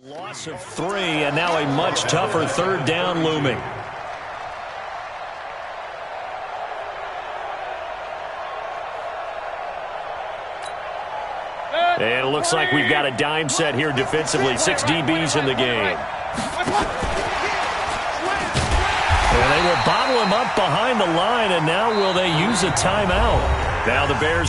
Loss of 3, and now a much tougher third down looming. And it looks like we've got a dime set here defensively. 6 DBs in the game. And they will bottle him up behind the line, and now will they use a timeout? Now the Bears.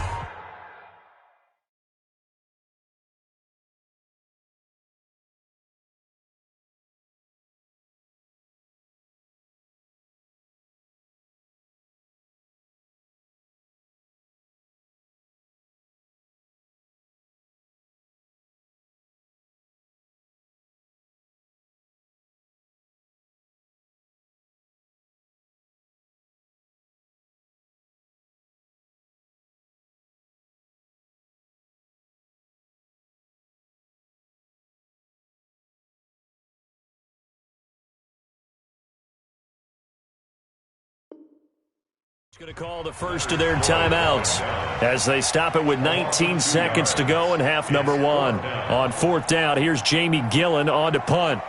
Going to call the first of their timeouts as they stop it with 19 seconds to go in half number 1. On 4th down, here's Jamie Gillen on to punt.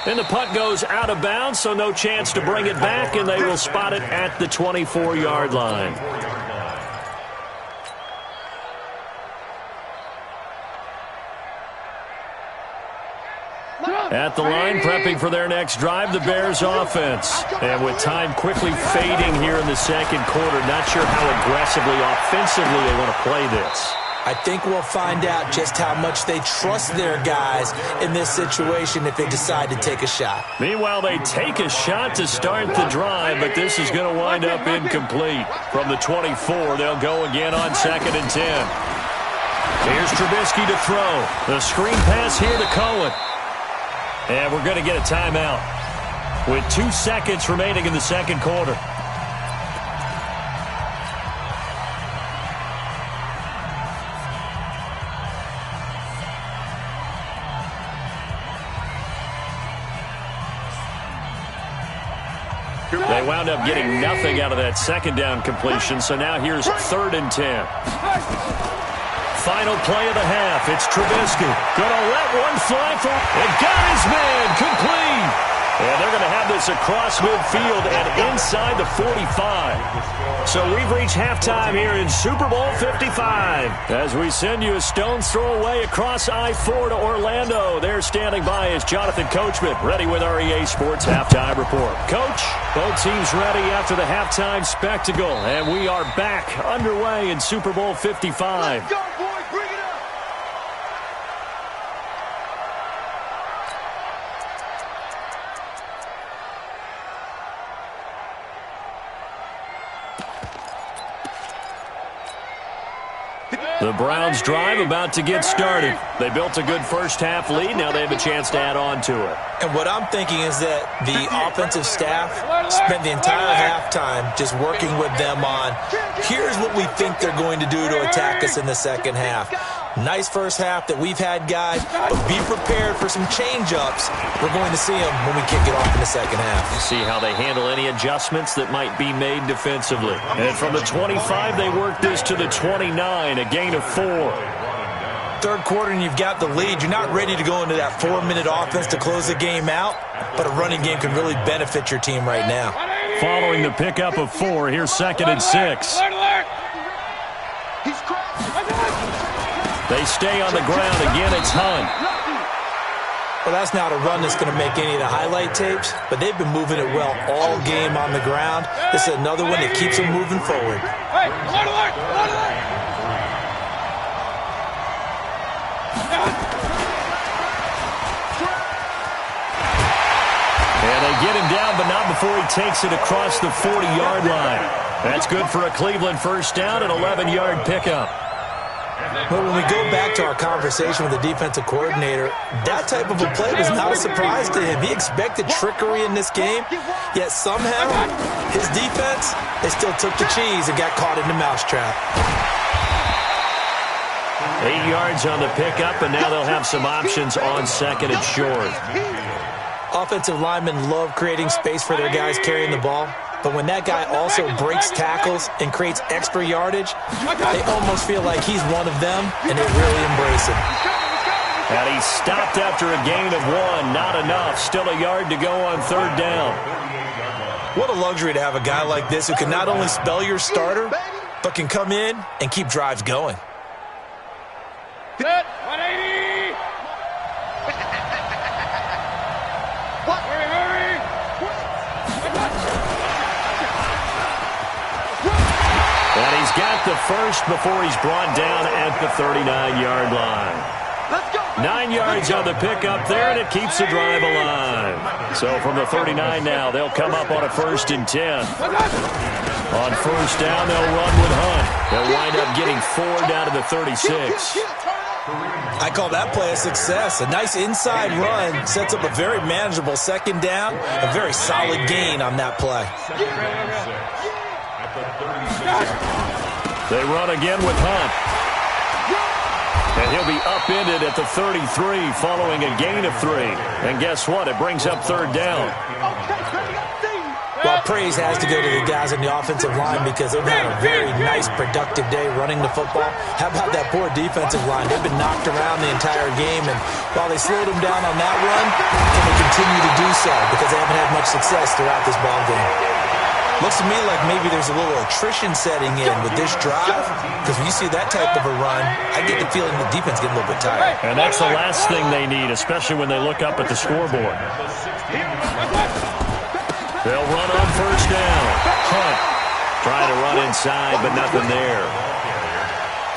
And the punt goes out of bounds, so no chance to bring it back, and they will spot it at the 24-yard line. At the line, prepping for their next drive, the Bears offense. And with time quickly fading here in the second quarter, not sure how aggressively, offensively they want to play this. I think we'll find out just how much they trust their guys in this situation if they decide to take a shot. Meanwhile, they take a shot to start the drive, but this is going to wind up incomplete. From the 24, they'll go again on 2nd and 10. Here's Trubisky to throw. The screen pass here to Cohen. And we're going to get a timeout with 2 seconds remaining in the second quarter. They wound up getting nothing out of that second down completion, so now here's 3rd and 10. Final play of the half. It's Trubisky. Gonna let one fly for and got his man complete. And they're going to have this across midfield and inside the 45. So we've reached halftime here in Super Bowl 55. As we send you a stone's throw away across I-4 to Orlando. There standing by is Jonathan Coachman, ready with our EA Sports Halftime Report. Coach, both teams ready after the halftime spectacle. And we are back underway in Super Bowl 55. Let's go, boys. Bring it up. The Browns drive about to get started. They built a good first-half lead. Now they have a chance to add on to it. And what I'm thinking is that the offensive staff spent the entire halftime just working with them on, here's what we think they're going to do to attack us in the second half. Nice first half that we've had, guys, but be prepared for some change-ups. We're going to see them when we kick it off in the second half. See how they handle any adjustments that might be made defensively. And from the 25, they work this to the 29, a gain of 4. Third quarter and you've got the lead. You're not ready to go into that 4-minute offense to close the game out, but a running game can really benefit your team right now. Following the pickup of 4, here's 2nd and 6. They stay on the ground. Again, it's Hunt. Well, that's not a run that's going to make any of the highlight tapes, but they've been moving it well all game on the ground. This is another one that keeps them moving forward. And they get him down, but not before he takes it across the 40-yard line. That's good for a Cleveland first down, an 11-yard pickup. But when we go back to our conversation with the defensive coordinator, that type of a play was not a surprise to him. He expected trickery in this game, yet somehow his defense, they still took the cheese and got caught in the mousetrap. 8 yards on the pickup, and now they'll have some options on second and short. Offensive linemen love creating space for their guys carrying the ball, but when that guy also breaks tackles and creates extra yardage, they almost feel like he's one of them, and they really embrace him. And he's stopped after a gain of 1. Not enough. Still a yard to go on third down. What a luxury to have a guy like this who can not only spell your starter, but can come in and keep drives going. Set, 180. What? Hurry. And he's got the first before he's brought down at the 39-yard line. Let's go. 9 yards on the pickup there, and it keeps the drive alive. So from the 39 now, they'll come up on a 1st and 10. On first down, they'll run with Hunt. They'll wind up getting 4 down to the 36. I call that play a success. A nice inside run sets up a very manageable second down, a very solid gain on that play. They run again with Hunt. And he'll be upended at the 33 following a gain of 3. And guess what? It brings up third down. Well, praise has to go to the guys in the offensive line because they've had a very nice, productive day running the football. How about that poor defensive line? They've been knocked around the entire game, and while they slowed them down on that run, can they continue to do so because they haven't had much success throughout this ball game? Looks to me like maybe there's a little attrition setting in with this drive because when you see that type of a run, I get the feeling the defense getting a little bit tired. And that's the last thing they need, especially when they look up at the scoreboard. They'll run on first down. Hunt trying to run inside, but nothing there.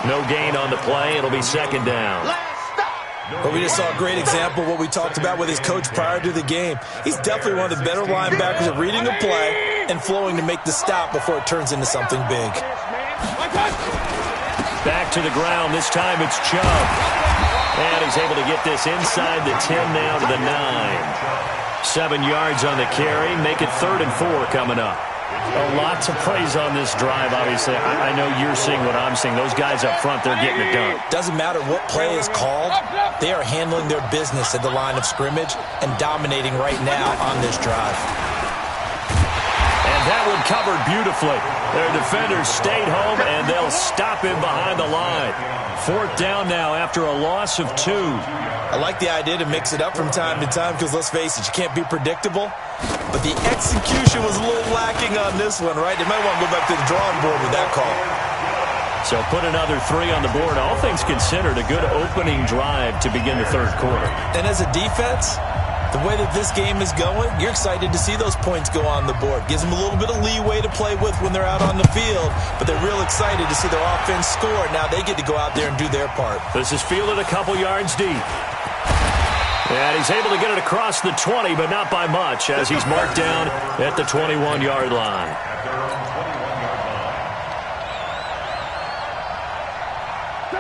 No gain on the play. It'll be second down. But we just saw a great example of what we talked about with his coach prior to the game. He's definitely one of the better linebackers at reading a play and flowing to make the stop before it turns into something big. Back to the ground. This time it's Chubb. And he's able to get this inside the 10 now to the 9. 7 yards on the carry. Make it 3rd and 4 coming up. Lots of praise on this drive, obviously. I know you're seeing what I'm seeing. Those guys up front, they're getting it done. Doesn't matter what play is called. They are handling their business at the line of scrimmage and dominating right now on this drive. And that one covered beautifully. Their defenders stayed home, and they'll stop him behind the line. 4th down now after a loss of 2. I like the idea to mix it up from time to time because, let's face it, you can't be predictable. But the execution was a little lacking on this one, right? They might want to go back to the drawing board with that call. So put another 3 on the board. All things considered, a good opening drive to begin the 3rd quarter. And as a defense, the way that this game is going, you're excited to see those points go on the board. Gives them a little bit of leeway to play with when they're out on the field, but they're real excited to see their offense score. Now they get to go out there and do their part. This is fielded a couple yards deep. And he's able to get it across the 20, but not by much, as he's marked down at the 21-yard line.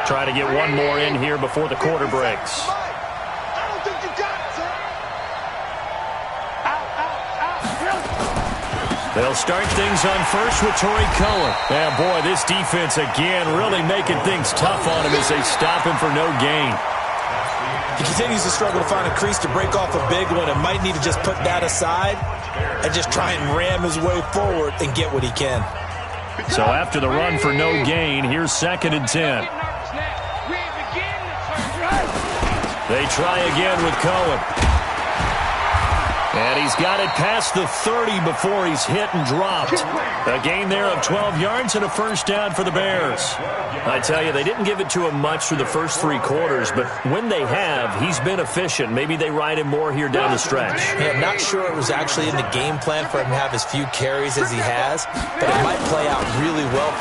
Try to get one more in here before the quarter breaks. They'll start things on first with Torrey Cohen. And boy, this defense again really making things tough on him as they stop him for no gain. He continues to struggle to find a crease to break off a big one and might need to just put that aside and just try and ram his way forward and get what he can. So after the run for no gain, here's 2nd and 10. They try again with Cohen. And he's got it past the 30 before he's hit and dropped. A gain there of 12 yards and a 1st down for the Bears. I tell you, they didn't give it to him much through the first 3 quarters, but when they have, he's been efficient. Maybe they ride him more here down the stretch. Yeah, I'm not sure it was actually in the game plan for him to have as few carries as he has, but it might play out really well for